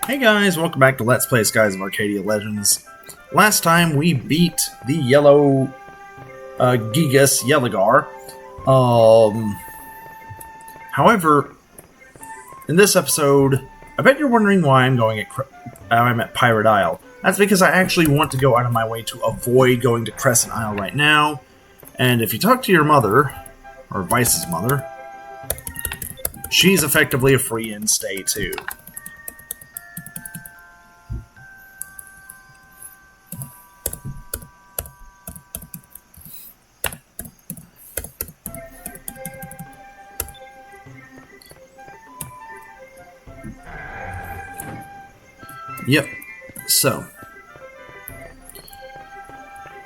Hey guys, welcome back to Let's Play Skies of Arcadia Legends. Last time we beat the yellow Gigas Yelligar. However, in this episode, I bet you're wondering why I'm at Pirate Isle. That's because I actually want to go out of my way to avoid going to Crescent Isle right now. And if you talk to your mother, or Vice's mother, she's effectively a free in-stay too. Yep, so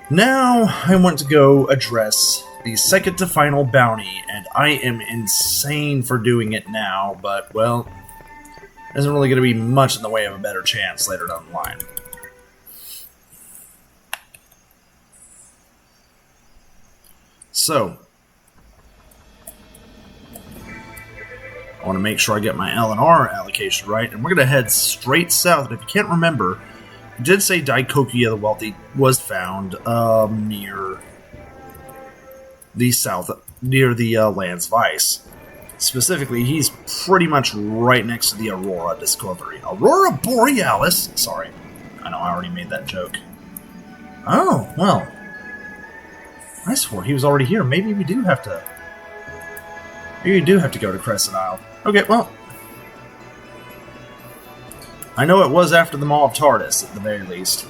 now I want to go address the second to final bounty, and I am insane for doing it now, but, well, there isn't really going to be much in the way of a better chance later down the line. So, I want to make sure I get my L&R allocation right, and we're going to head straight south. And if you can't remember, I did say Daikokuya the Wealthy was found near the south, near the Land's Vice. Specifically, he's pretty much right next to the Aurora Discovery. Aurora Borealis! Sorry, I know I already made that joke. Oh, well, I swore he was already here. Maybe we do have to... Maybe we do have to go to Crescent Isle. Okay, well, I know it was after the Maw of Tardis, at the very least.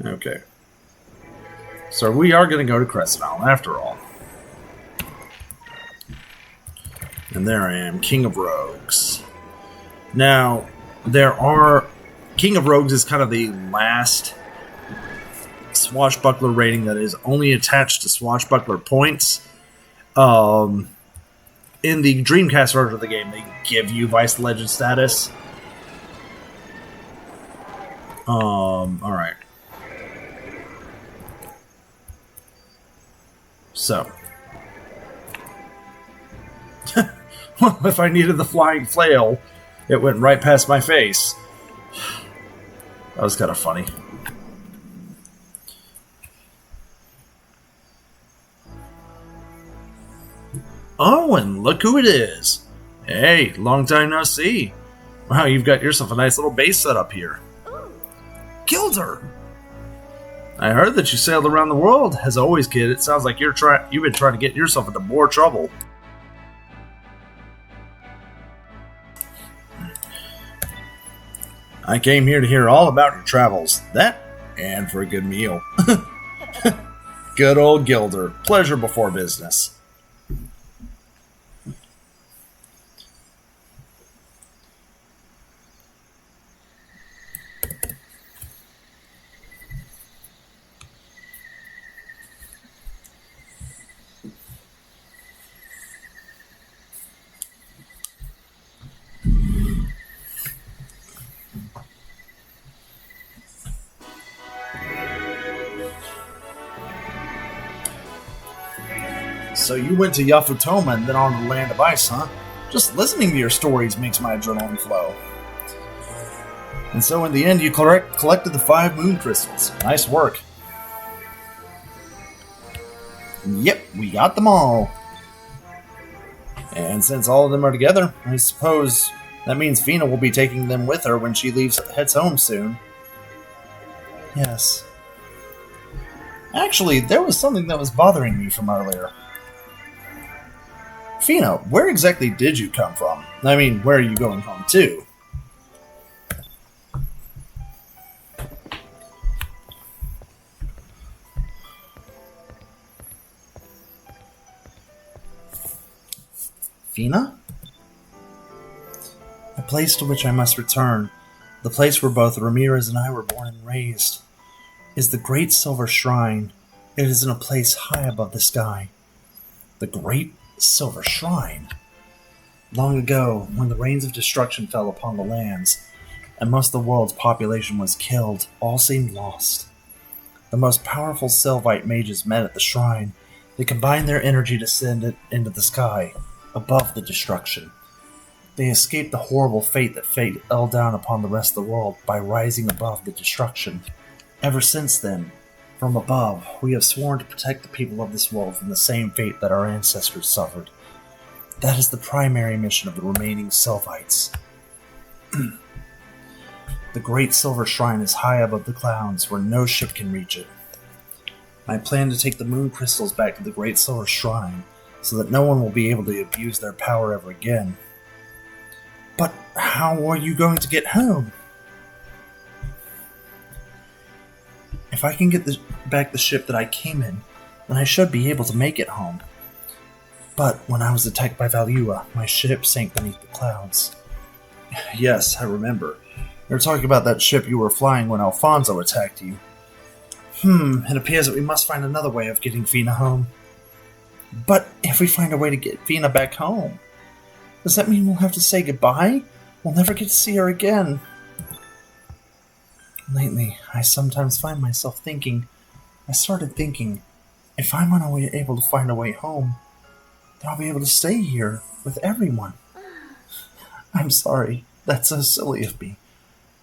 Okay. So we are going to go to Crescent Isle, after all. And there I am, King of Rogues. Now, King of Rogues is kind of the last swashbuckler rating that is only attached to swashbuckler points. In the Dreamcast version of the game, they give you Vice Legend status. Alright. So. Well, if I needed the flying flail, it went right past my face. That was kind of funny. Oh, and look who it is. Hey, long time no see. Wow, you've got yourself a nice little base set up here. Gilder! I heard that you sailed around the world. As always, kid, it sounds like you've been trying to get yourself into more trouble. I came here to hear all about your travels. That, and for a good meal. Good old Gilder. Pleasure before business. So you went to Yafutoma and then on to the Land of Ice, huh? Just listening to your stories makes my adrenaline flow. And so in the end, you collected the 5 moon crystals. Nice work. Yep, we got them all. And since all of them are together, I suppose that means Fina will be taking them with her when she heads home soon. Yes. Actually, there was something that was bothering me from earlier. Fina, where exactly did you come from? I mean, where are you going home to? Fina? The place to which I must return, the place where both Ramirez and I were born and raised, is the Great Silver Shrine. It is in a place high above the sky. The Great Silver Shrine. Long ago, when the rains of destruction fell upon the lands, and most of the world's population was killed, all seemed lost. The most powerful Sylvite mages met at the shrine. They combine their energy to send it into the sky, above the destruction. They escaped the horrible fate that fell down upon the rest of the world by rising above the destruction. Ever since then, from above, we have sworn to protect the people of this world from the same fate that our ancestors suffered. That is the primary mission of the remaining Sylvites. The Great Silver Shrine is high above the clouds, where no ship can reach it. I plan to take the moon crystals back to the Great Silver Shrine, so that no one will be able to abuse their power ever again. But how are you going to get home? If I can get back the ship that I came in, then I should be able to make it home. But when I was attacked by Valua, my ship sank beneath the clouds. Yes, I remember. You were talking about that ship you were flying when Alfonso attacked you. It appears that we must find another way of getting Fina home. But if we find a way to get Fina back home, does that mean we'll have to say goodbye? We'll never get to see her again. Lately, I sometimes find myself I started thinking, if I'm able to find a way home, then I'll be able to stay here with everyone. I'm sorry, that's so silly of me.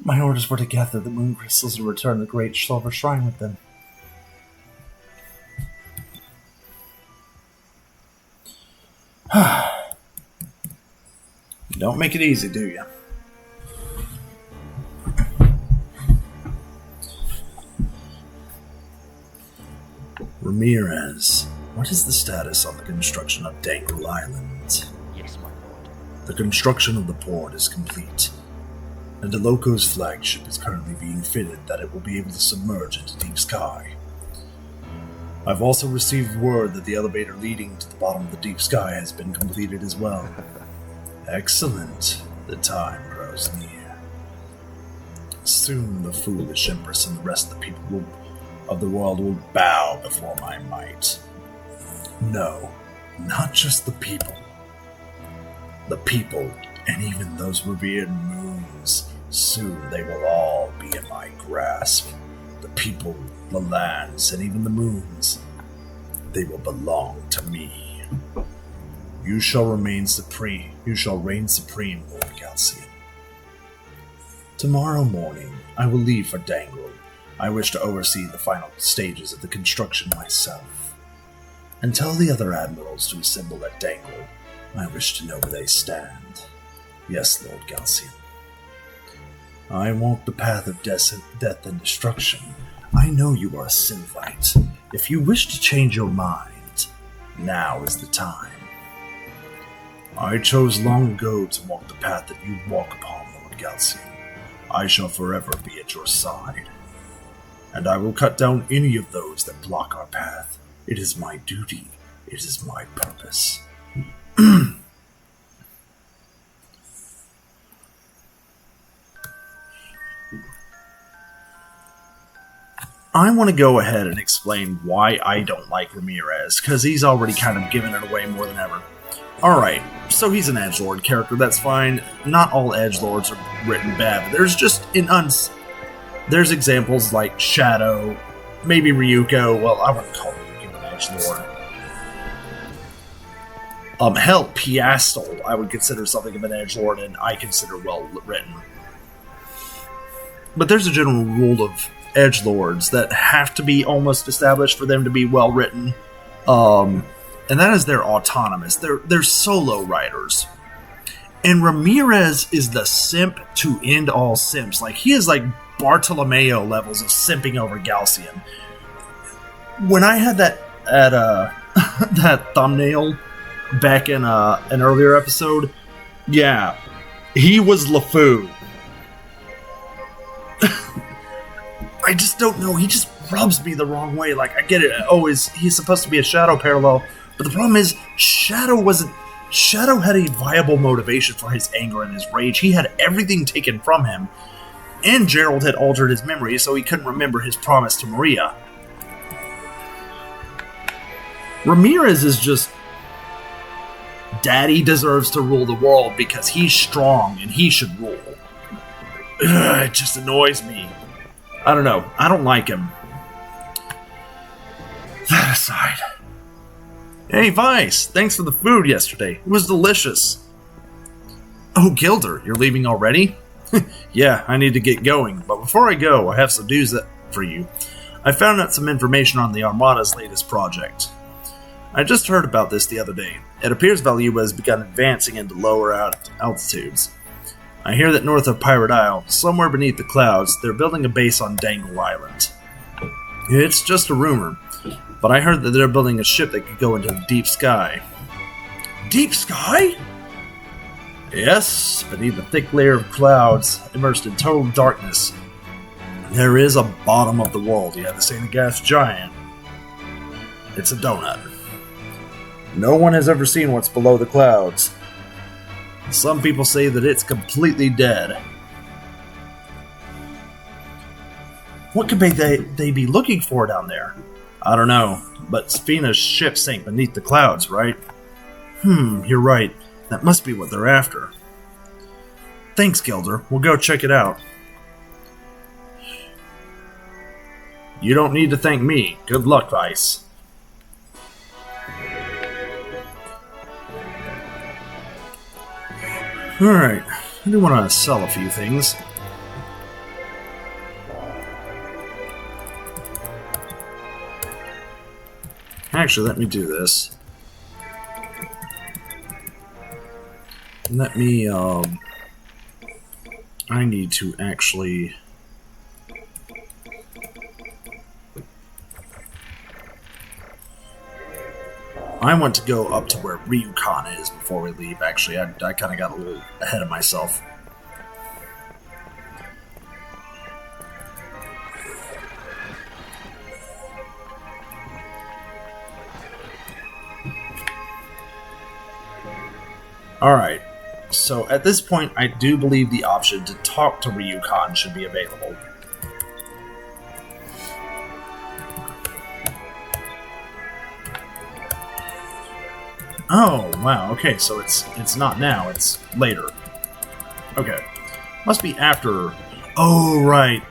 My orders were to gather the moon crystals and return to the Great Silver Shrine with them. You don't make it easy, do you? Ramirez, what is the status on the construction of Dangle Island? Yes, my lord. The construction of the port is complete, and DeLoco's flagship is currently being fitted that it will be able to submerge into deep sky. I've also received word that the elevator leading to the bottom of the deep sky has been completed as well. Excellent. The time grows near. Soon the foolish Empress and the rest of the people of the world will bow before my might. No, not just the people. The people, and even those revered moons, soon they will all be in my grasp. The people, the lands, and even the moons, they will belong to me. You shall reign supreme, Lord Galcian. Tomorrow morning, I will leave for Dangle. I wish to oversee the final stages of the construction myself. And tell the other admirals to assemble at Dangle. I wish to know where they stand. Yes, Lord Galcian. I walk the path of death and destruction. I know you are a Sylvite. If you wish to change your mind, now is the time. I chose long ago to walk the path that you walk upon, Lord Galcian. I shall forever be at your side. And I will cut down any of those that block our path. It is my duty. It is my purpose. I want to go ahead and explain why I don't like Ramirez, because he's already kind of given it away more than ever. Alright, so he's an edgelord character, that's fine. Not all edgelords are written bad, but there's just there's examples like Shadow, maybe Ryuko. Well, I wouldn't call Ryuko an edgelord. Hell, Piastel, I would consider something of an edgelord, and I consider well written. But there's a general rule of edgelords that have to be almost established for them to be well written, and that is they're autonomous. They're solo writers. And Ramirez is the simp to end all simps. Like, he is like Bartolomeo levels of simping over Galcian. When I had that at that thumbnail back in an earlier episode, yeah, he was LeFou. I just don't know. He just rubs me the wrong way. Like, I get it. Oh, he's supposed to be a Shadow parallel, but the problem is Shadow had a viable motivation for his anger and his rage. He had everything taken from him, and Gerald had altered his memory, so he couldn't remember his promise to Maria. Ramirez is just, Daddy deserves to rule the world because he's strong and he should rule. Ugh, it just annoys me. I don't know. I don't like him. That aside, Hey, Vice! Thanks for the food yesterday. It was delicious. Oh, Gilder, you're leaving already? Yeah, I need to get going, but before I go, I have some news for you. I found out some information on the Armada's latest project. I just heard about this the other day. It appears Valuba has begun advancing into lower altitudes. I hear that north of Pirate Isle, somewhere beneath the clouds, they're building a base on Dangle Island. It's just a rumor, but I heard that they're building a ship that could go into the deep sky. Deep sky? Yes, beneath a thick layer of clouds, immersed in total darkness. There is a bottom of the world, yeah, this ain't a gas giant. It's a donut. No one has ever seen what's below the clouds. Some people say that it's completely dead. What could they be looking for down there? I don't know, but Sphina's ship sank beneath the clouds, right? You're right. That must be what they're after. Thanks, Gilder. We'll go check it out. You don't need to thank me. Good luck, Vice. Alright, I do want to sell a few things. Actually, let me do this. Let me, I need to actually... I want to go up to where Ryukan is before we leave. Actually, I kind of got a little ahead of myself. Alright, so at this point, I do believe the option to talk to Ryukan should be available. Oh, wow, okay, so it's not now, it's later. Okay. Must be after... Oh, right.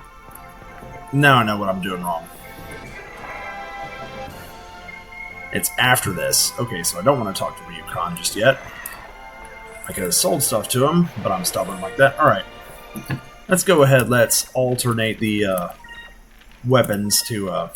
Now I know what I'm doing wrong. It's after this. Okay, so I don't want to talk to Ryukan just yet. I could have sold stuff to him, but I'm stubborn like that. Alright. Let's go ahead, let's alternate the weapons to...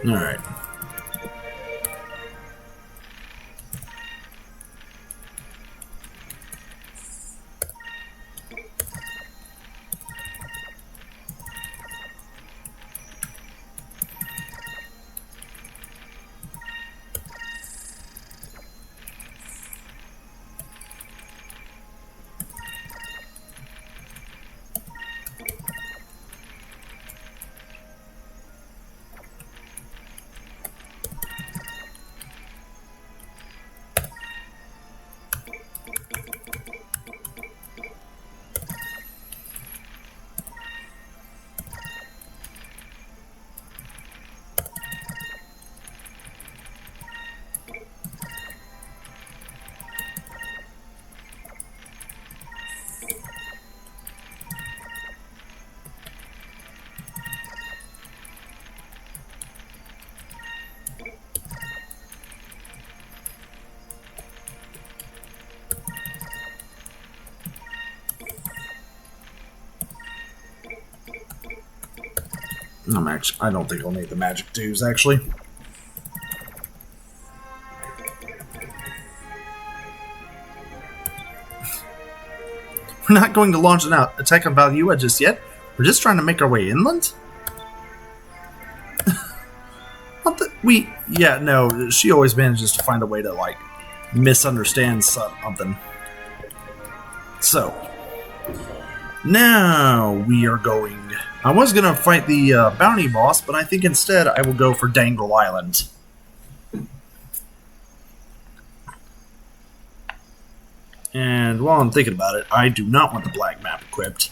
Alright. I don't think I'll need the magic dues, actually. We're not going to launch an attack on Valuba just yet. We're just trying to make our way inland? Yeah, no, she always manages to find a way to, like, misunderstand something. So, now we are going... I was going to fight the bounty boss, but I think instead I will go for Dangle Island. And while I'm thinking about it, I do not want the black map equipped.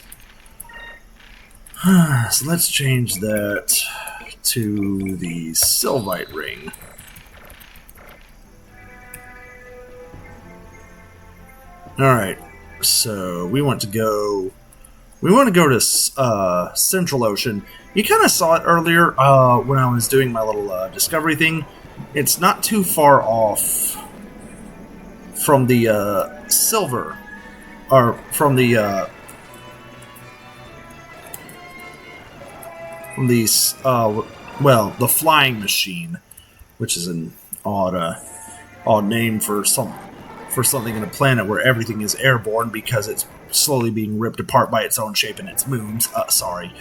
So let's change that to the Sylvite ring. Alright, so we want to go to Central Ocean. You kind of saw it earlier when I was doing my little discovery thing. It's not too far off from the silver, or from the the flying machine, which is an odd name for something in a planet where everything is airborne because it's slowly being ripped apart by its own shape and its moons. Sorry.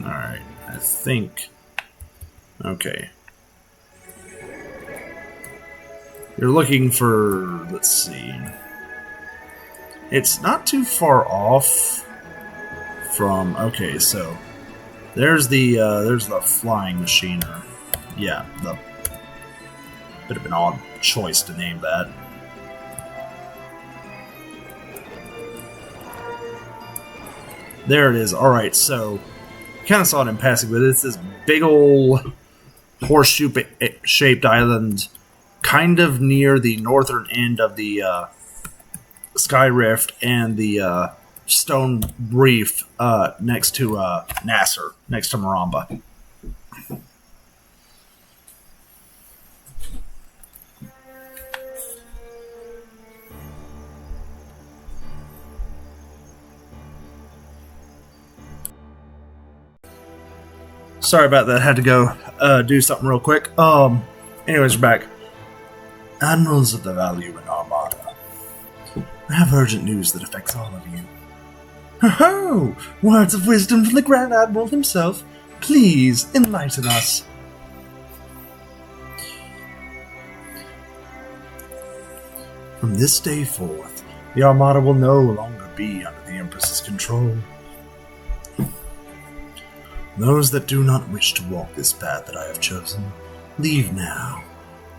Alright, I think... Okay. You're looking for... Let's see... It's not too far off from... Okay, so... There's the flying machine, or... Yeah, the... Bit of an odd choice to name that. There it is. Alright, so... Kind of saw it in passing, but it's this big old horseshoe-shaped island kind of near the northern end of the Sky Rift and the Stone Reef next to Nasser, next to Maramba. Sorry about that. Had to go do something real quick. Anyways, we're back. Admirals of the Value and Armada. I have urgent news that affects all of you. Ho-ho! Words of wisdom from the Grand Admiral himself. Please, enlighten us. From this day forth, the Armada will no longer be under the Empress's control. Those that do not wish to walk this path that I have chosen, leave now.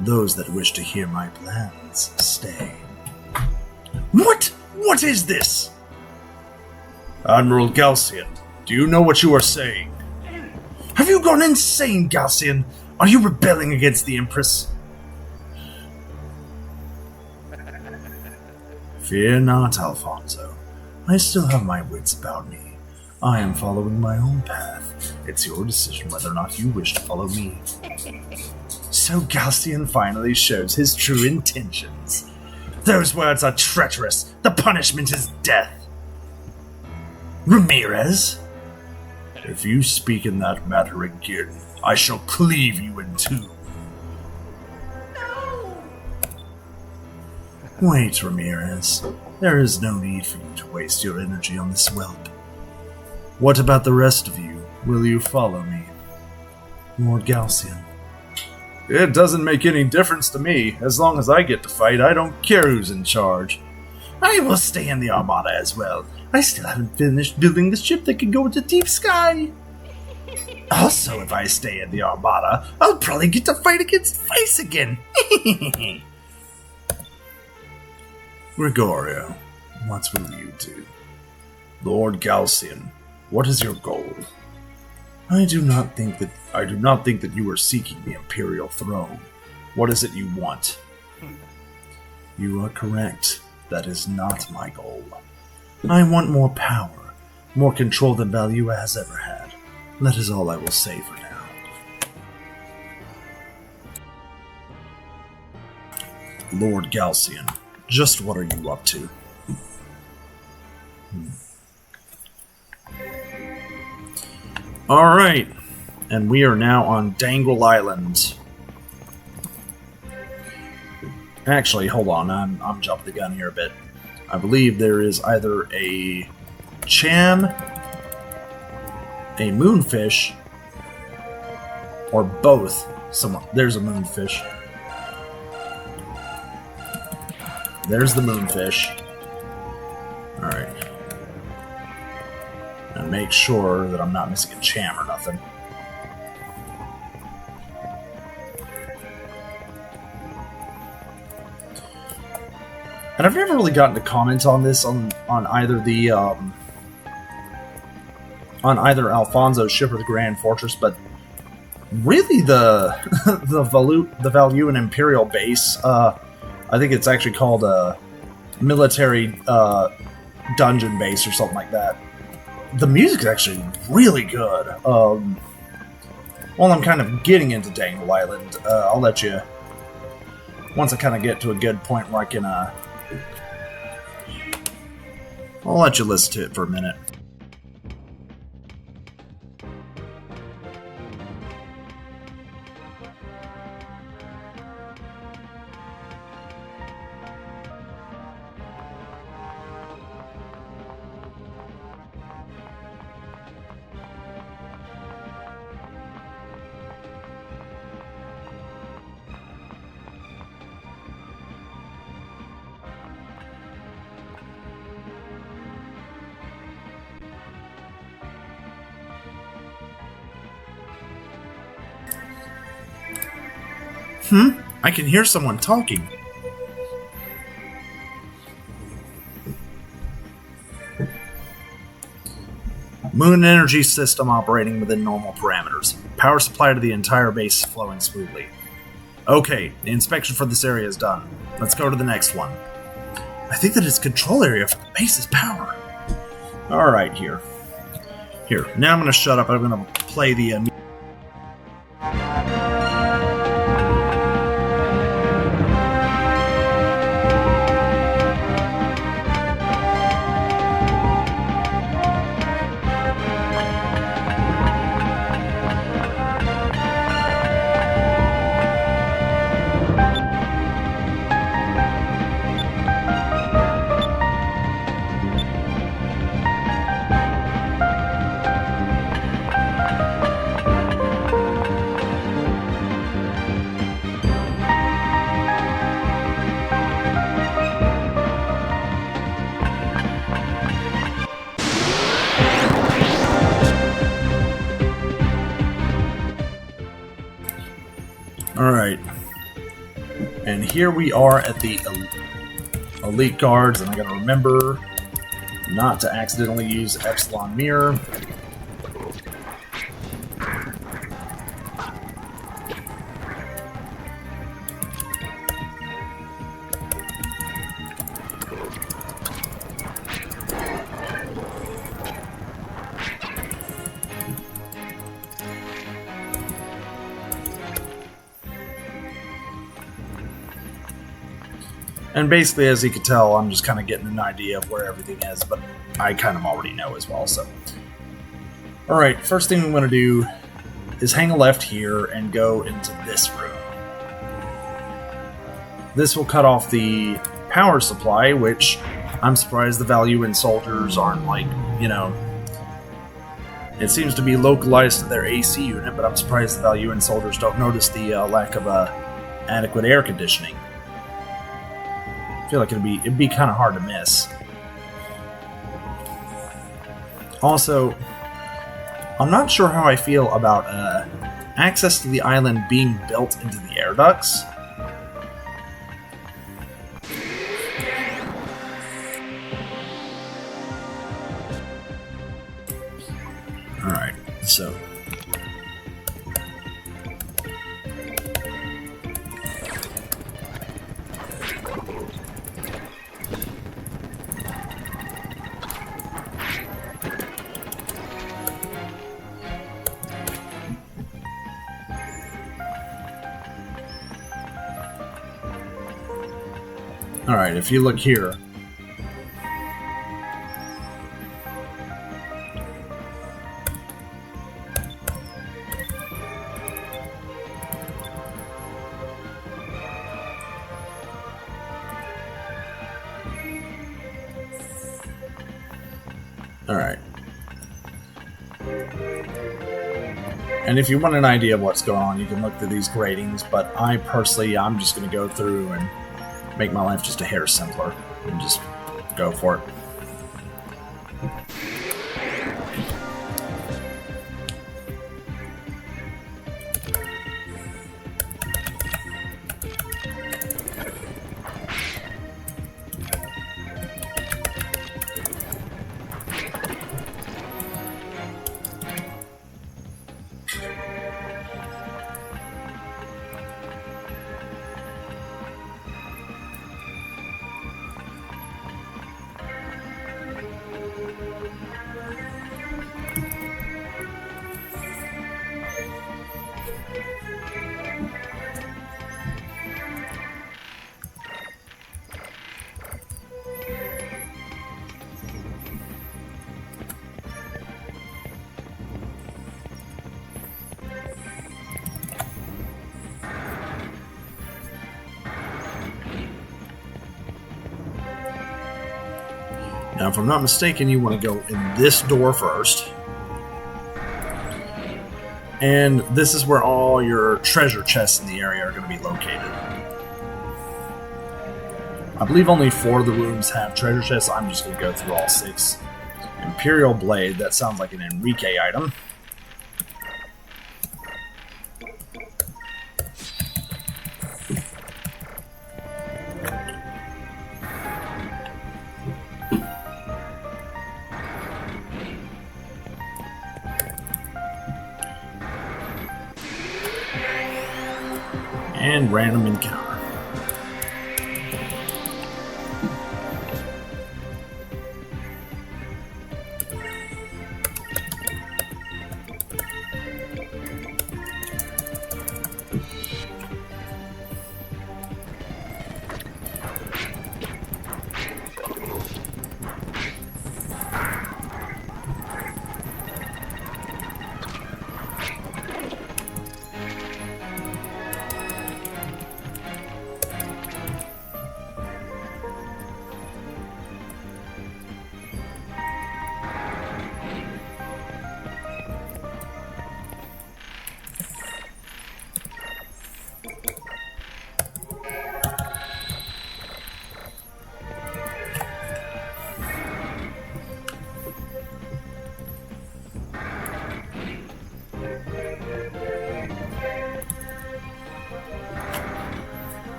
Those that wish to hear my plans, stay. What? What is this? Admiral Galcian, do you know what you are saying? Have you gone insane, Galcian? Are you rebelling against the Empress? Fear not, Alfonso. I still have my wits about me. I am following my own path. It's your decision whether or not you wish to follow me. So Galcian finally shows his true intentions. Those words are treacherous. The punishment is death. Ramirez? If you speak in that matter again, I shall cleave you in two. No. Wait, Ramirez. There is no need for you to waste your energy on this whelp. What about the rest of you? Will you follow me? Lord Galcian. It doesn't make any difference to me. As long as I get to fight, I don't care who's in charge. I will stay in the Armada as well. I still haven't finished building the ship that can go into deep sky. Also, if I stay in the Armada, I'll probably get to fight against Vice again. Gregorio, what will you do? Lord Galcian, what is your goal? I do not think that you are seeking the Imperial throne. What is it you want? You are correct. That is not my goal. I want more power, more control than Valua has ever had. That is all I will say for now. Lord Galcian, just what are you up to? Alright, and we are now on Dangle Island. Actually, hold on, I'm jumping the gun here a bit. I believe there is either a Chan, a Moonfish, or both. There's a Moonfish. There's the Moonfish. Alright. And make sure that I'm not missing a Cham or nothing. And I've never really gotten to comment on this on either the on either Alfonso's ship or the Grand Fortress, but really the the Value and Imperial base, I think it's actually called a military dungeon base or something like that. The music is actually really good. While I'm kind of getting into Dangle Island, I'll let you, once I kind of get to a good point where I can, I'll let you listen to it for a minute. I can hear someone talking. Moon energy system operating within normal parameters. Power supply to the entire base is flowing smoothly. Okay, the inspection for this area is done. Let's go to the next one. I think that its control area for the base is power. Alright, here. Now I'm going to shut up. I'm going to play the... Alright. And here we are at the Elite Guards, and I gotta remember not to accidentally use Epsilon Mirror. And basically, as you can tell, I'm just kind of getting an idea of where everything is, but I kind of already know as well, so. Alright, first thing I'm going to do is hang a left here and go into this room. This will cut off the power supply, which I'm surprised the Value in soldiers aren't like, you know... It seems to be localized to their AC unit, but I'm surprised the Value in soldiers don't notice the lack of adequate air conditioning. I feel like it'd be kind of hard to miss. Also, I'm not sure how I feel about access to the island being built into the air ducts. Alright, so... Alright, if you look here. Alright. And if you want an idea of what's going on, you can look through these gratings, but I'm just going to go through and make my life just a hair simpler and just go for it. Now, if I'm not mistaken, you want to go in this door first. And this is where all your treasure chests in the area are going to be located. I believe only 4 of the rooms have treasure chests. I'm just going to go through all 6. Imperial Blade, that sounds like an Enrique item. And random encounter.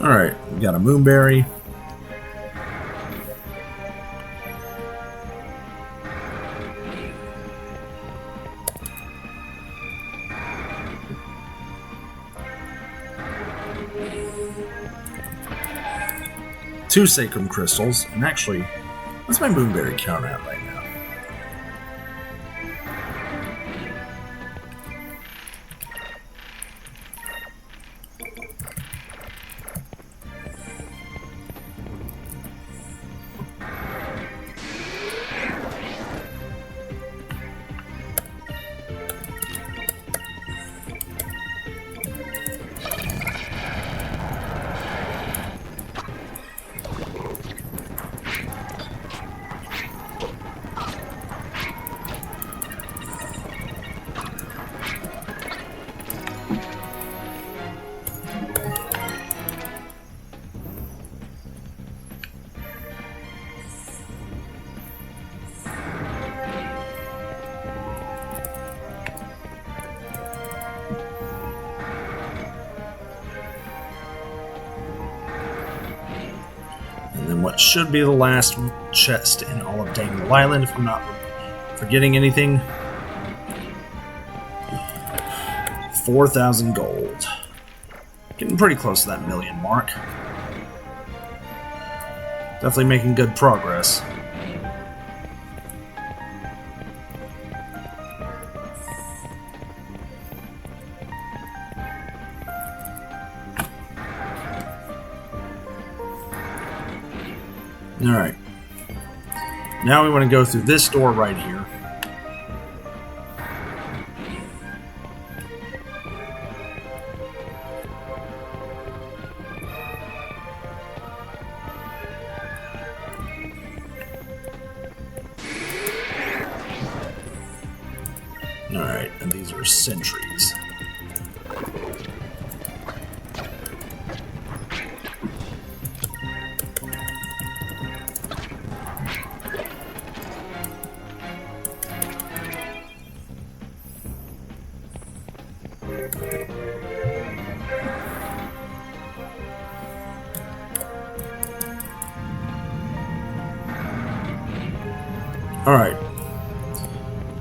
Alright, we got a moonberry. Two sacrum crystals, and actually, what's my moonberry count at right now? What should be the last chest in all of Dangle Island, if I'm not forgetting anything. 4,000 gold. Getting pretty close to that million mark. Definitely making good progress. Alright. Now we want to go through this door right here. Alright, and these are sentries. Alright.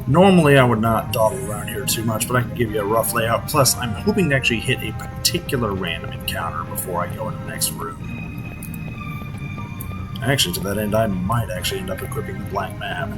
Normally I would not dawdle around here too much, but I can give you a rough layout. Plus, I'm hoping to actually hit a particular random encounter before I go into the next room. Actually, to that end, I might actually end up equipping the blank map.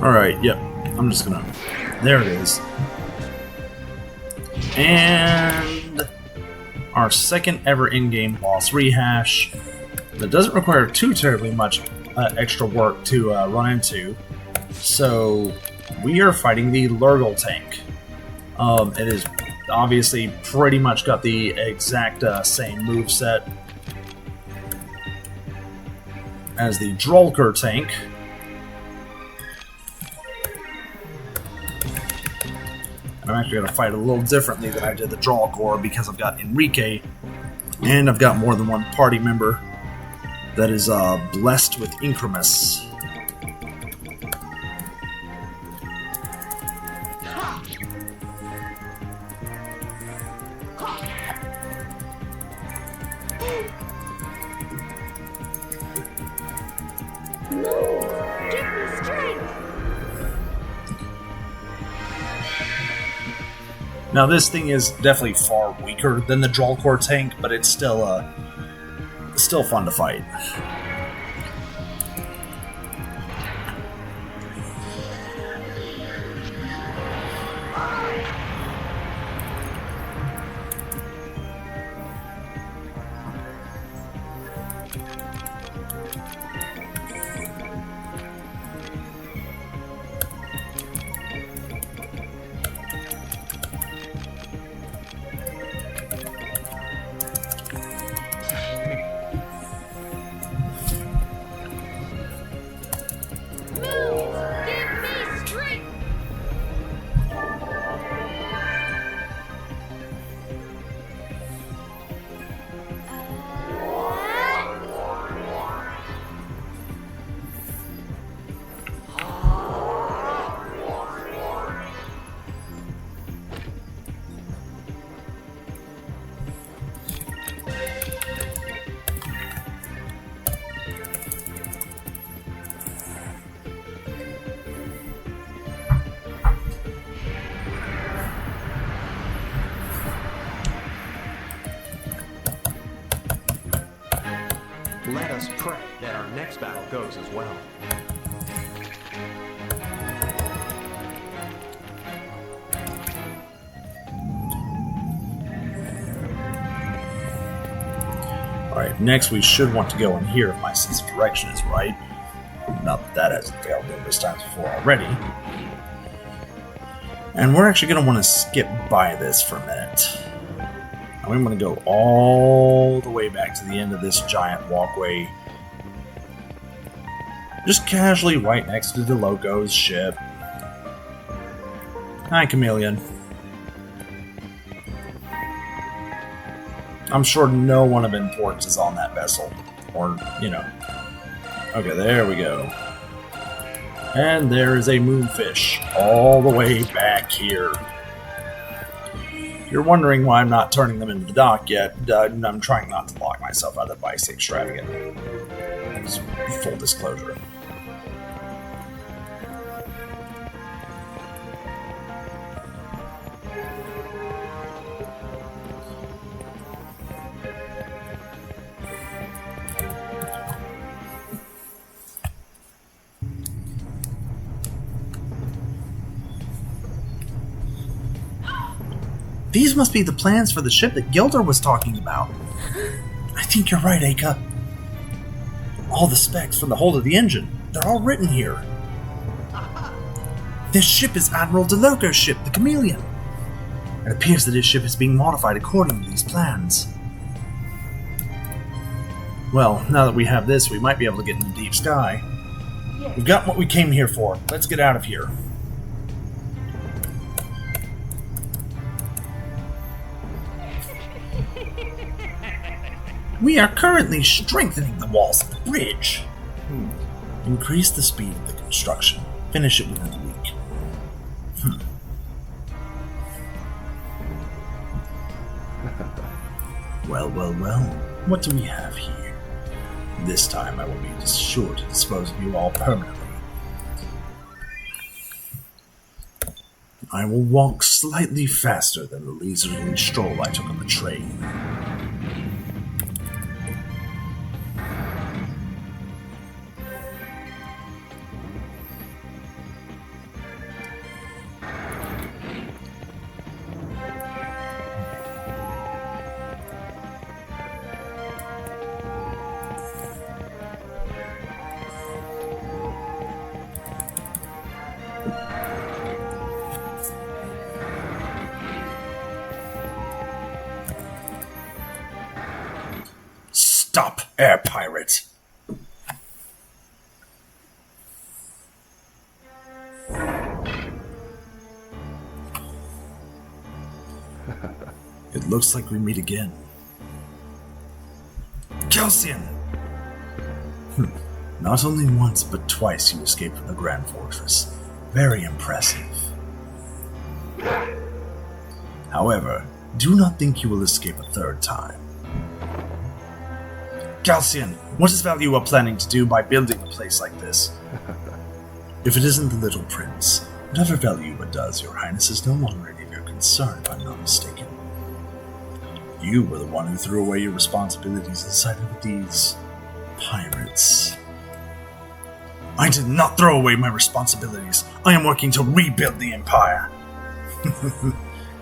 Alright, yep. I'm just gonna... There it is. And... our second ever in-game boss rehash. That doesn't require too terribly much extra work to run into. So, we are fighting the Lurgle tank. It is obviously pretty much got the exact same moveset as the Drolker tank. And I'm actually going to fight a little differently than I did the Drolkor because I've got Enrique, and I've got more than one party member that is blessed with Incremus. Now this thing is definitely far weaker than the Drolkor tank, but it's still fun to fight. Let us pray that our next battle goes as well. Alright, next we should want to go in here if my sense of direction is right. Not that that hasn't failed numerous times before already. And we're actually going to want to skip by this for a minute. I'm going to go all the way back to the end of this giant walkway. Just casually right next to the Loco's ship. Hi, Chameleon. I'm sure no one of importance is on that vessel. Or, you know. Okay, there we go. And there is a moonfish all the way back here. You're wondering why I'm not turning them into the dock yet. I'm trying not to lock myself out of Vice Extravagant. Just full disclosure. These must be the plans for the ship that Gilder was talking about. I think you're right, Aka. All the specs from the hold of the engine, they're all written here. This ship is Admiral DeLoco's ship, the Chameleon. It appears that his ship is being modified according to these plans. Well, now that we have this, we might be able to get in the deep sky. We've got what we came here for. Let's get out of here. We are currently strengthening the walls of the bridge. Increase the speed of the construction. Finish it within a week. Well. What do we have here? This time I will be sure to dispose of you all permanently. I will walk slightly faster than the leisurely stroll I took on the train. stop, air pirate! It looks like we meet again. Calcian! Not only once, but twice you escaped from the Grand Fortress. Very impressive. However, do not think you will escape a third time. Calcian, what is Valua planning to do by building a place like this? If it isn't the Little Prince, whatever Valua does, Your Highness is no longer any of your concern, if I'm not mistaken. You were the one who threw away your responsibilities and sided with these pirates. I did not throw away my responsibilities. I am working to rebuild the Empire.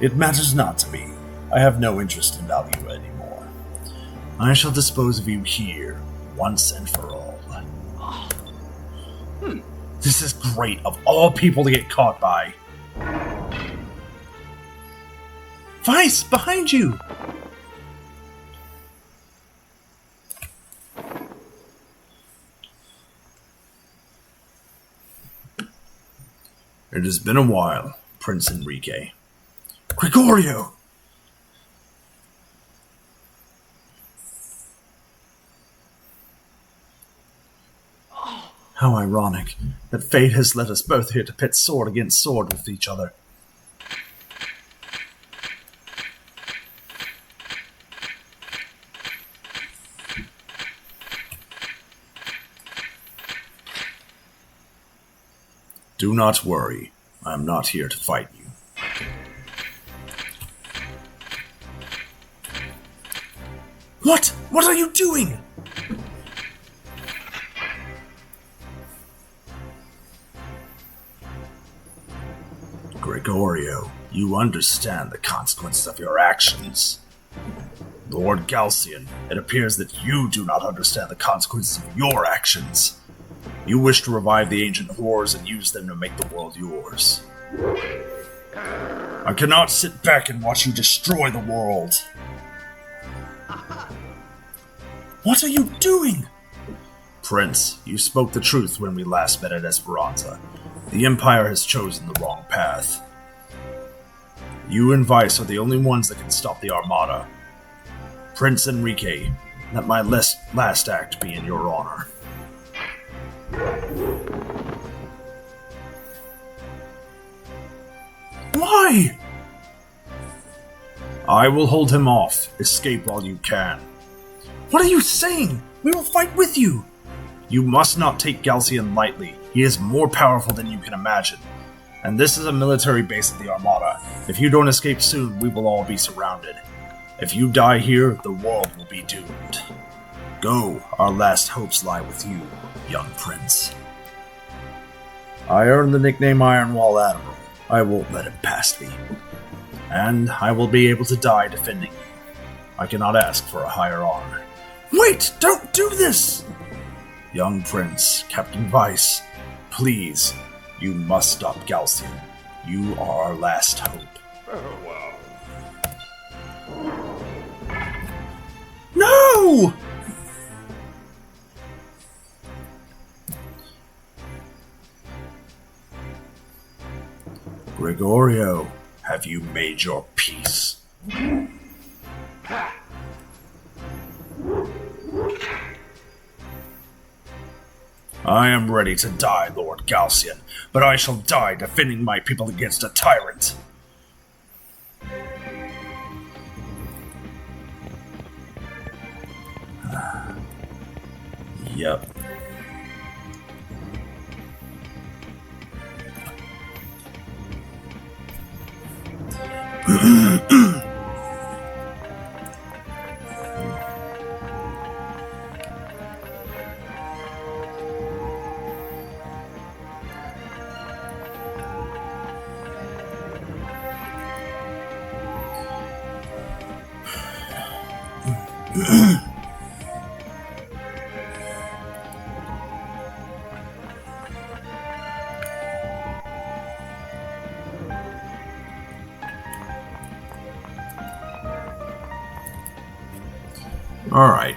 It matters not to me. I have no interest in Valua anymore. I shall dispose of you here, once and for all. This is great, of all people to get caught by. Vice, behind you! It has been a while, Prince Enrique. Gregorio! How ironic that fate has led us both here to pit sword against sword with each other. Do not worry, I am not here to fight you. What? What are you doing? Gregorio, you understand the consequences of your actions. Lord Galcian, it appears that you do not understand the consequences of your actions. You wish to revive the ancient horrors and use them to make the world yours. I cannot sit back and watch you destroy the world. What are you doing? Prince, you spoke the truth when we last met at Esperanza. The Empire has chosen the wrong path. You and Vice are the only ones that can stop the Armada. Prince Enrique, let my last act be in your honor. Why? I will hold him off. Escape while you can. What are you saying? We will fight with you. You must not take Galcian lightly. He is more powerful than you can imagine. And this is a military base of the Armada. If you don't escape soon, we will all be surrounded. If you die here, the world will be doomed. Go, our last hopes lie with you, young prince. I earned the nickname Ironwall Admiral. I won't let it pass me. And I will be able to die defending you. I cannot ask for a higher honor. Wait! Don't do this! Young Prince, Captain Vice, please, you must stop Galcian. You are our last hope. No! Gregorio, have you made your peace? I am ready to die, Lord Galcian, but I shall die defending my people against a tyrant. Yep. Alright.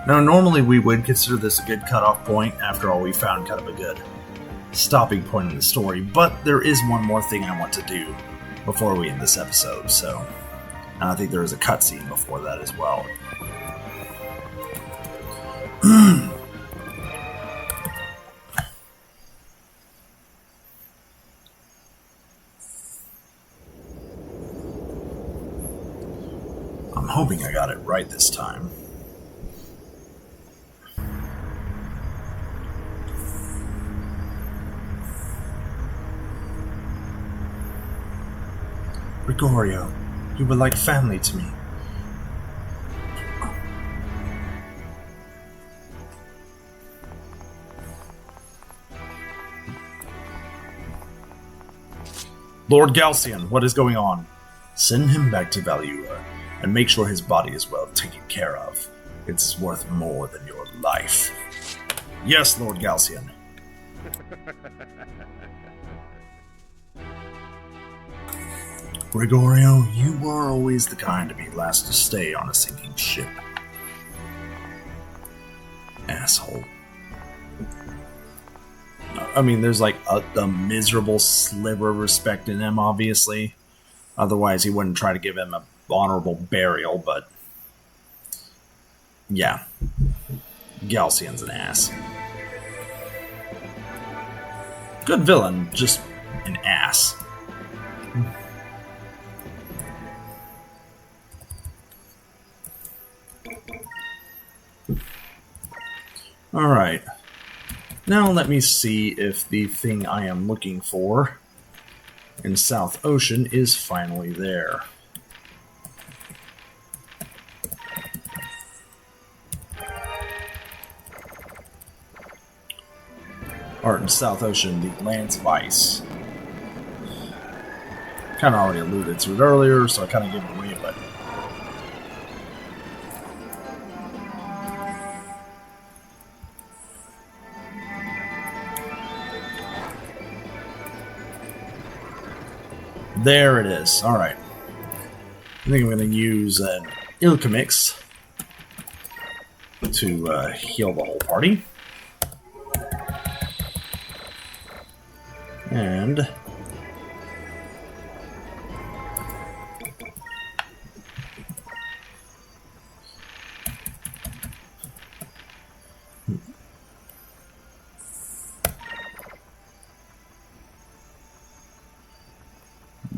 Now, normally we would consider this a good cutoff point. After all, we found kind of a good stopping point in the story, but there is one more thing I want to do before we end this episode, so I think there is a cutscene before that as well. I'm hoping I got it right this time. Gregorio, you were like family to me. Lord Galcian, what is going on? Send him back to Valua, and make sure his body is well taken care of. It's worth more than your life. Yes, Lord Galcian. Gregorio, you were always the kind to be last to stay on a sinking ship. Asshole. I mean, there's like a miserable sliver of respect in him, obviously. Otherwise, he wouldn't try to give him an honorable burial, but... yeah. Galcian's an ass. Good villain, just an ass. Alright. Now let me see if the thing I am looking for in South Ocean is finally there. Art in South Ocean, the Lands of Ice. Kind of already alluded to it earlier, so I kind of gave it away, but... there it is. Alright. I think I'm going to use an Ilkamix to heal the whole party. And...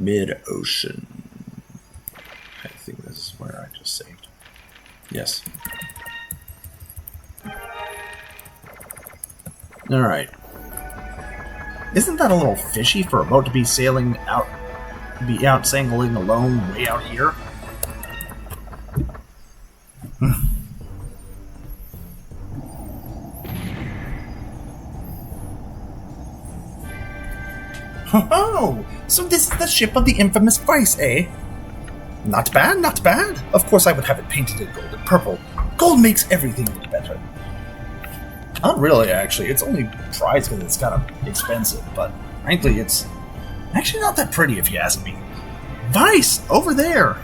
mid-ocean. I think this is where I just saved. Yes. Alright. Isn't that a little fishy for a boat to be sailing out, sailing alone way out here? Oh, so this is the ship of the infamous Vice, eh? Not bad, not bad. Of course I would have it painted in gold and purple. Gold makes everything look better. Not really, actually. It's only prized because it's kind of expensive, but frankly, it's actually not that pretty if you ask me. Vice, over there!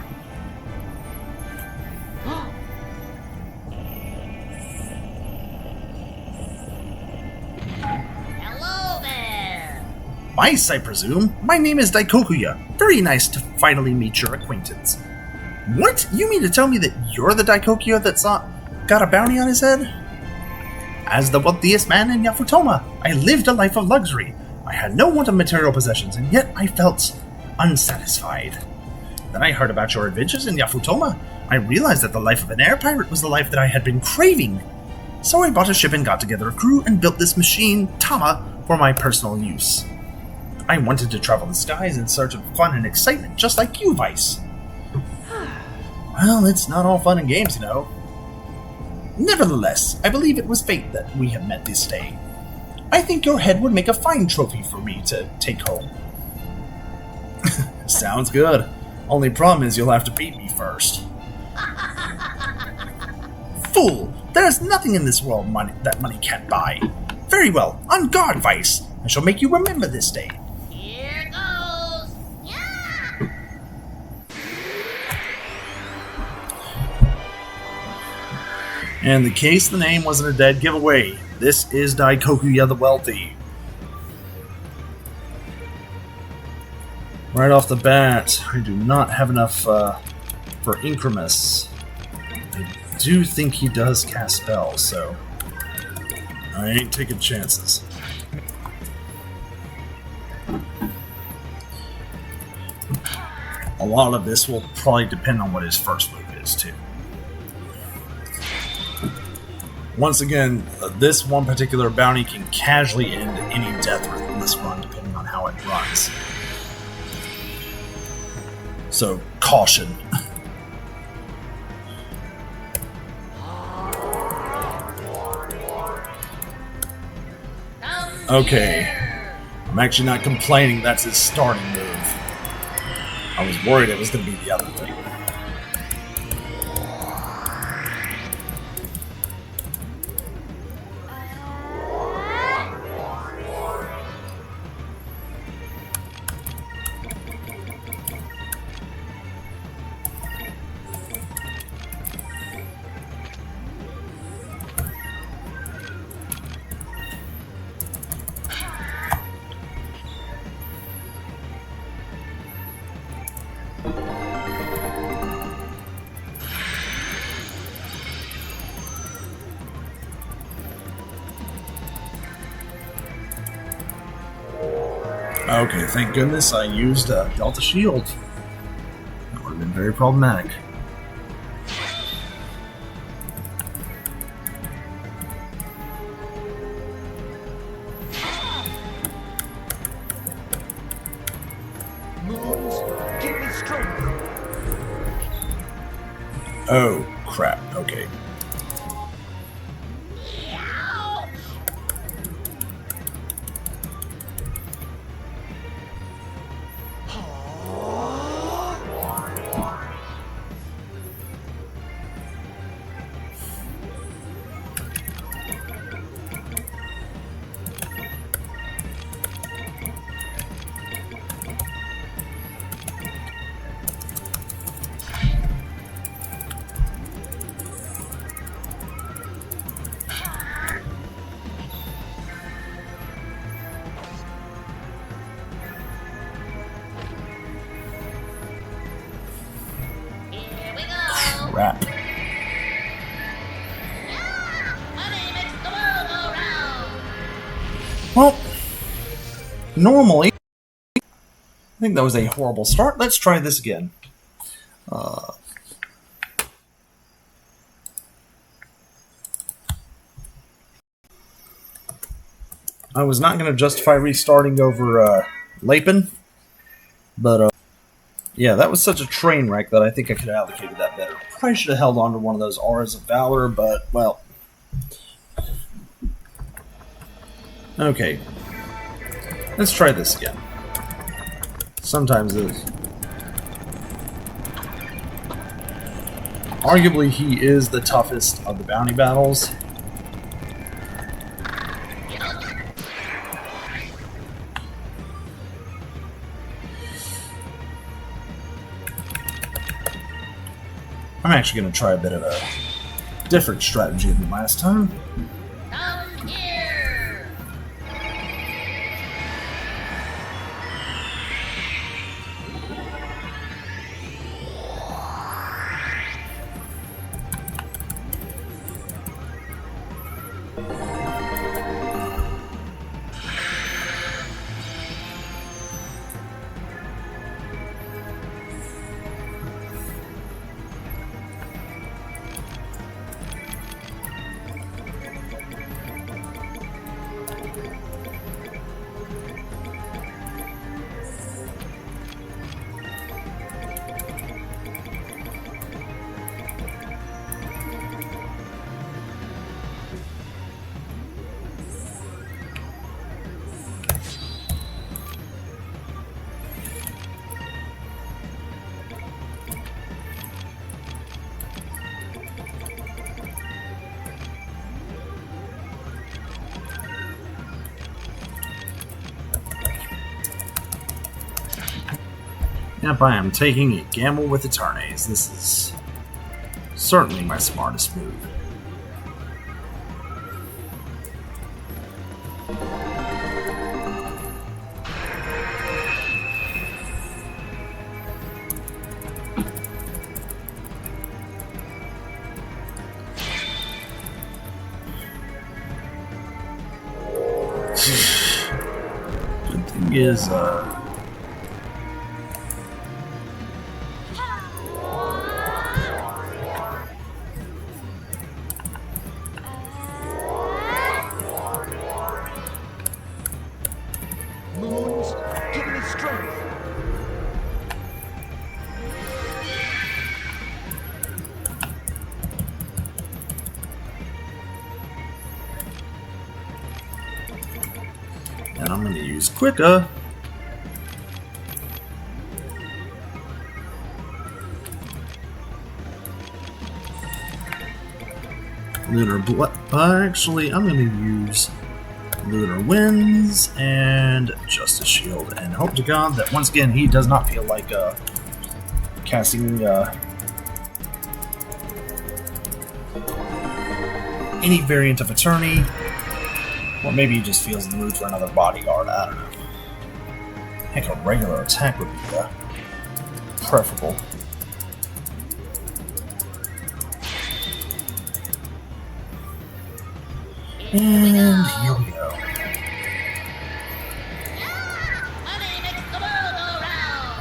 Vice, I presume. My name is Daikokuya. Very nice to finally meet your acquaintance. What? You mean to tell me that you're the Daikokuya that's got a bounty on his head? As the wealthiest man in Yafutoma, I lived a life of luxury. I had no want of material possessions, and yet I felt unsatisfied. Then I heard about your adventures in Yafutoma. I realized that the life of an air pirate was the life that I had been craving. So I bought a ship and got together a crew and built this machine, Tama, for my personal use. I wanted to travel the skies in search of fun and excitement, just like you, Vice. Well, it's not all fun and games, you know. Nevertheless, I believe it was fate that we have met this day. I think your head would make a fine trophy for me to take home. Sounds good. Only problem is you'll have to beat me first. Fool! There's nothing in this world that money can't buy. Very well, on guard, Vice. I shall make you remember this day. Here goes! Yeah! And in case the name wasn't a dead giveaway, this is Daikokuya the Wealthy. Right off the bat, I do not have enough for Incremus. I do think he does cast spells, so I ain't taking chances. A lot of this will probably depend on what his first move is, too. Once again, this one particular bounty can casually end any death in this run, depending on how it runs. So, caution. Okay. I'm actually not complaining that's his starting move. I was worried it was going to be the other thing. Okay, thank goodness I used Delta Shield. That would have been very problematic. Moves, give me strength. Oh, crap. Okay. Crap. Well, normally, I think that was a horrible start. Let's try this again. I was not going to justify restarting over Lapin, but yeah, that was such a train wreck that I think I could have allocated that better. Probably should have held on to one of those Auras of Valor, but, well. Okay. Let's try this again. Sometimes arguably, he is the toughest of the bounty battles. I'm actually going to try a bit of a different strategy than last time. Come here. Yep, I am taking a gamble with Eternes. This is certainly my smartest move. Good thing is, Moons, give me strength. and I'm going to use Quicka. Actually, I'm going to use Lunar Winds and Justice Shield, and hope to God that once again he does not feel like casting any variant of Attorney, or maybe he just feels in the mood for another bodyguard. I don't know. Heck, a regular attack would be preferable. And here we go. Money makes the world go round.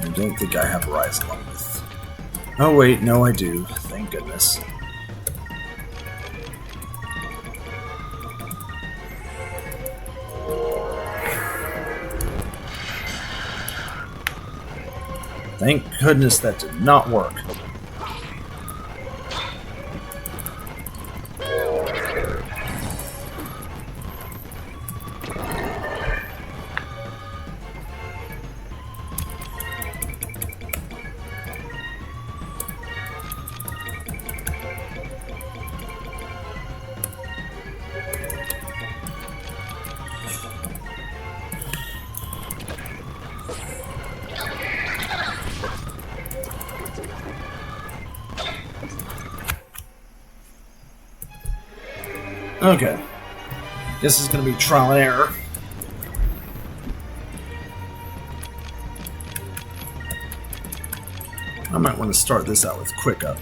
I don't think I have Rise along with. Oh wait, no I do. Thank goodness. Thank goodness that did not work. Okay. This is going to be trial and error. I might want to start this out with Quick Up.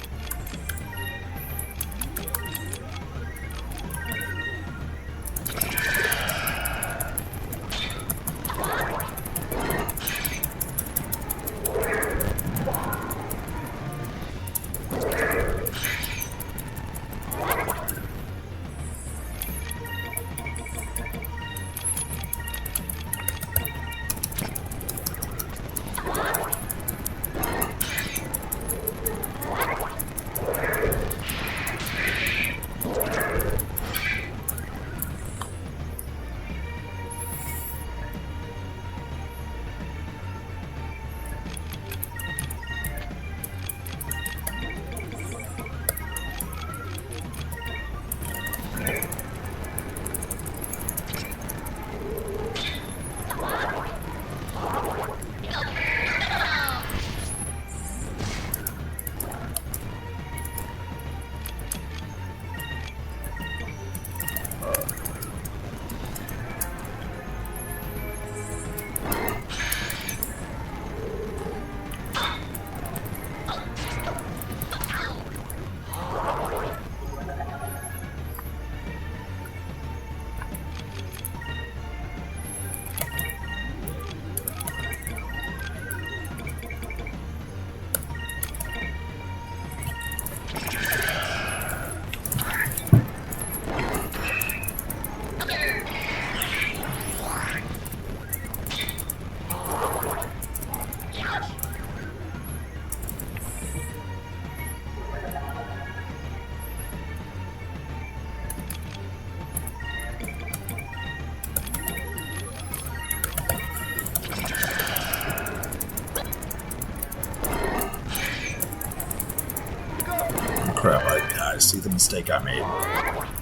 crap, I see the mistake I made.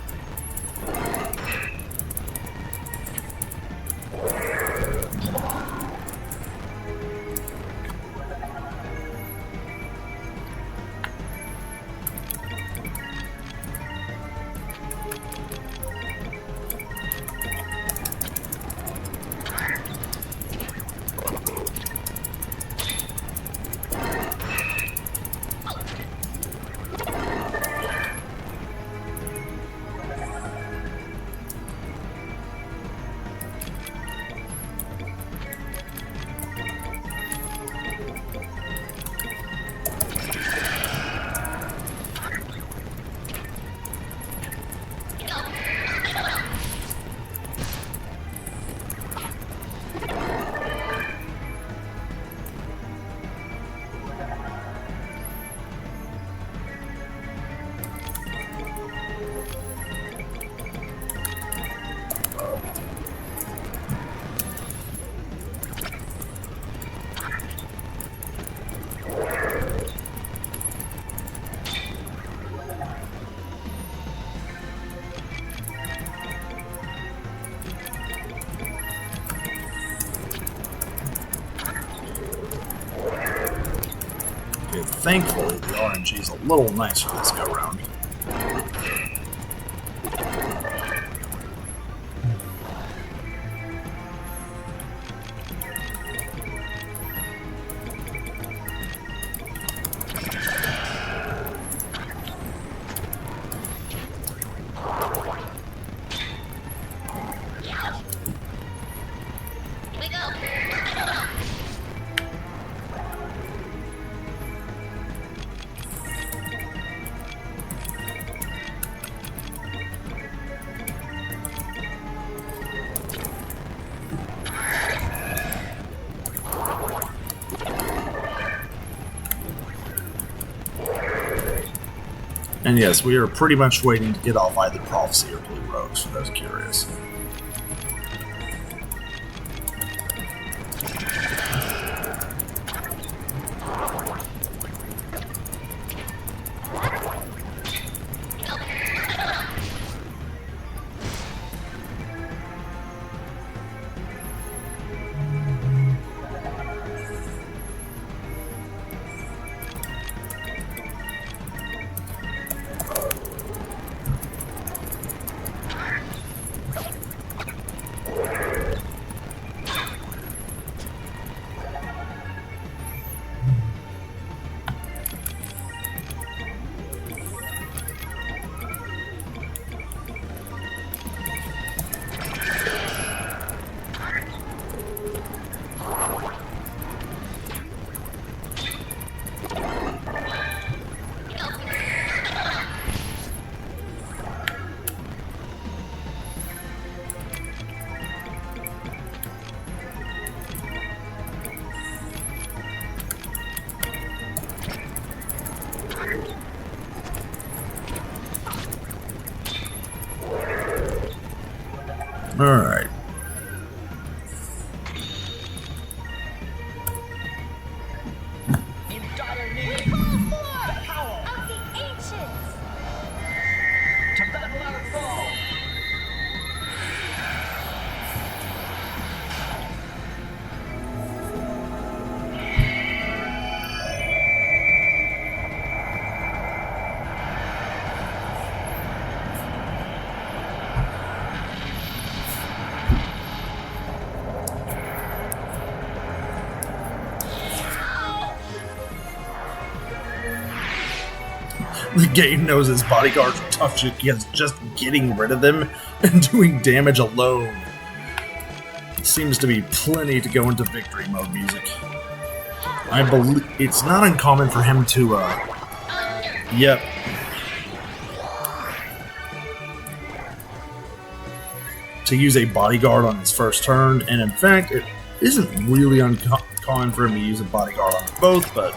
Thankfully, the RNG is a little nicer this go round. We go. And yes, we are pretty much waiting to get off either Prophecy or Blue Rose, for those curious. Alright. In dire need of the power Of the ancients! to battle our foe. The game knows his bodyguards are tough shit. Just getting rid of them and doing damage alone seems to be plenty to go into victory mode music. I believe it's not uncommon for him to, yep. To use a bodyguard on his first turn, and in fact, it isn't really uncommon for him to use a bodyguard on both, but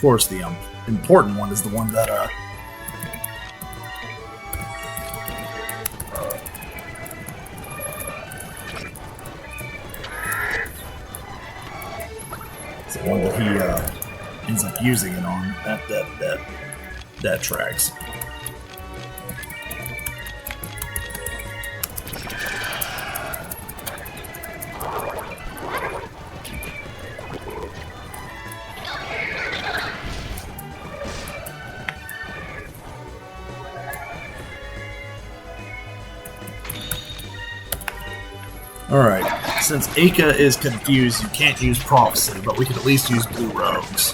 course, the important one is the one that it's the one that he ends up using it on. That tracks. Alright, since Aka is confused, you can't use Prophecy, but we can at least use Blue Rogues.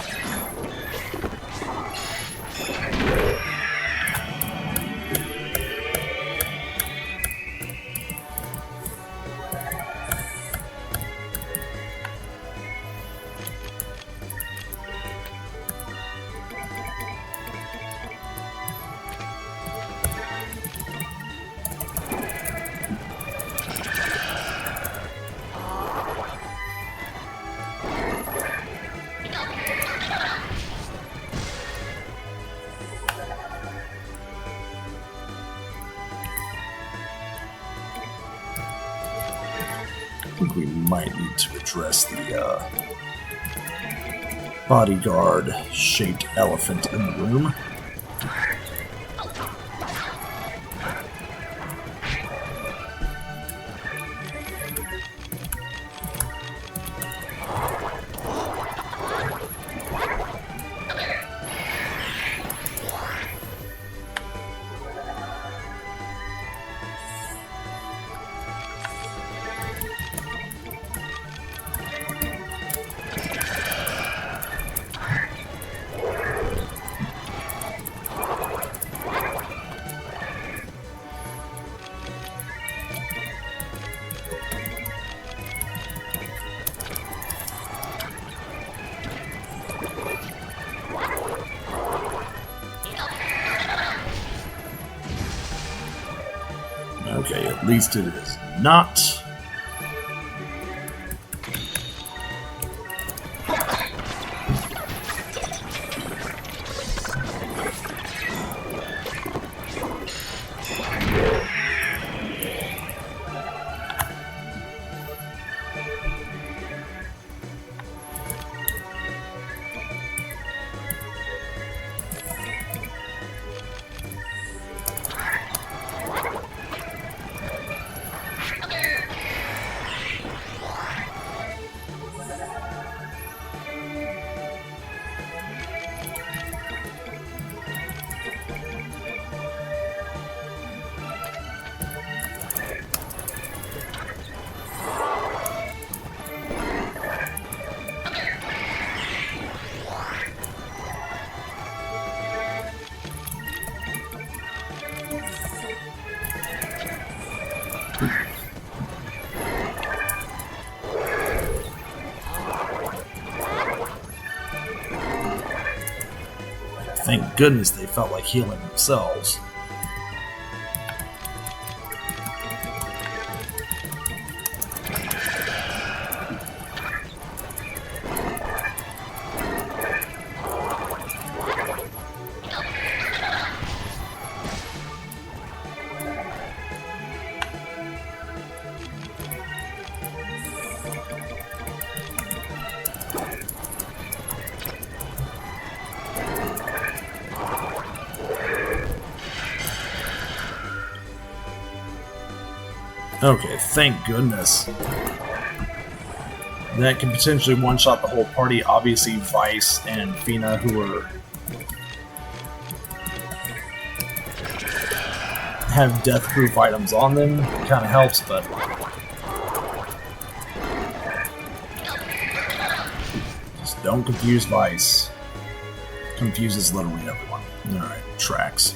I think we might need to address the bodyguard-shaped elephant in the room. Okay, at least it is not. Thank goodness they felt like healing themselves. Okay, thank goodness. That can potentially one-shot the whole party. Obviously, Vice and Fina, who have death-proof items on them, kind of helps, but just don't confuse Vice. Confuses literally everyone. Alright, tracks.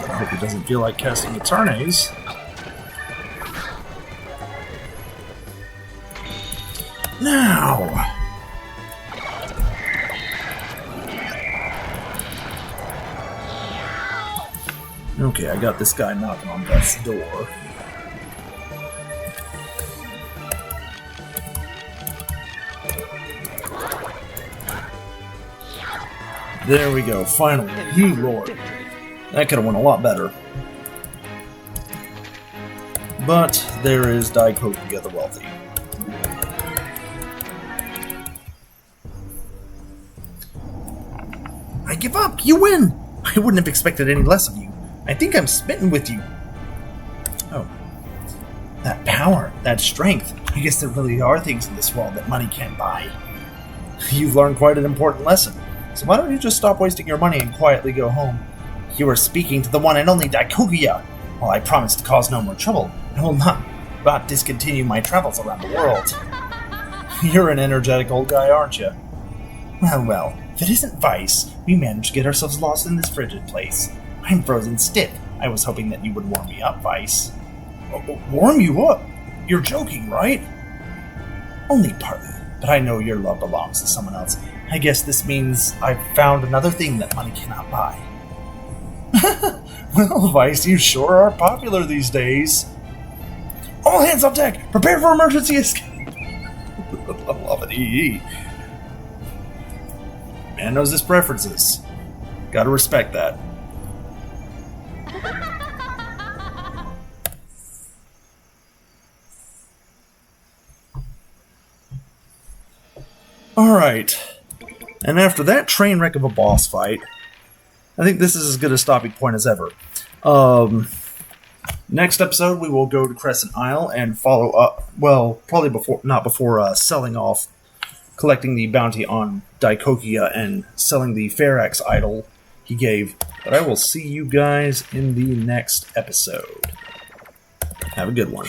I hope it doesn't feel like casting Eternes. Now! Okay, I got this guy knocking on death's door. There we go, finally. You Lord. That could have went a lot better. But there is Daikokuya the Wealthy. I give up! You win! I wouldn't have expected any less of you. I think I'm smitten with you. Oh. That power, that strength. I guess there really are things in this world that money can't buy. You've learned quite an important lesson. So why don't you just stop wasting your money and quietly go home? You are speaking to the one and only Daikokuya. While I promise to cause no more trouble, I will not discontinue my travels around the world. You're an energetic old guy, aren't you? Well, if it isn't Vice, we managed to get ourselves lost in this frigid place. I'm frozen stiff. I was hoping that you would warm me up, Vice. Warm you up? You're joking, right? Only partly, but I know your love belongs to someone else. I guess this means I've found another thing that money cannot buy. Well, Vice, you sure are popular these days. All hands on deck! Prepare for emergency escape! I love it, Man knows his preferences. Gotta respect that. Alright. And after that train wreck of a boss fight, I think this is as good a stopping point as ever. Next episode, we will go to Crescent Isle and follow up. Well, probably not before selling off, collecting the bounty on Daikokuya and selling the Pharax idol he gave. But I will see you guys in the next episode. Have a good one.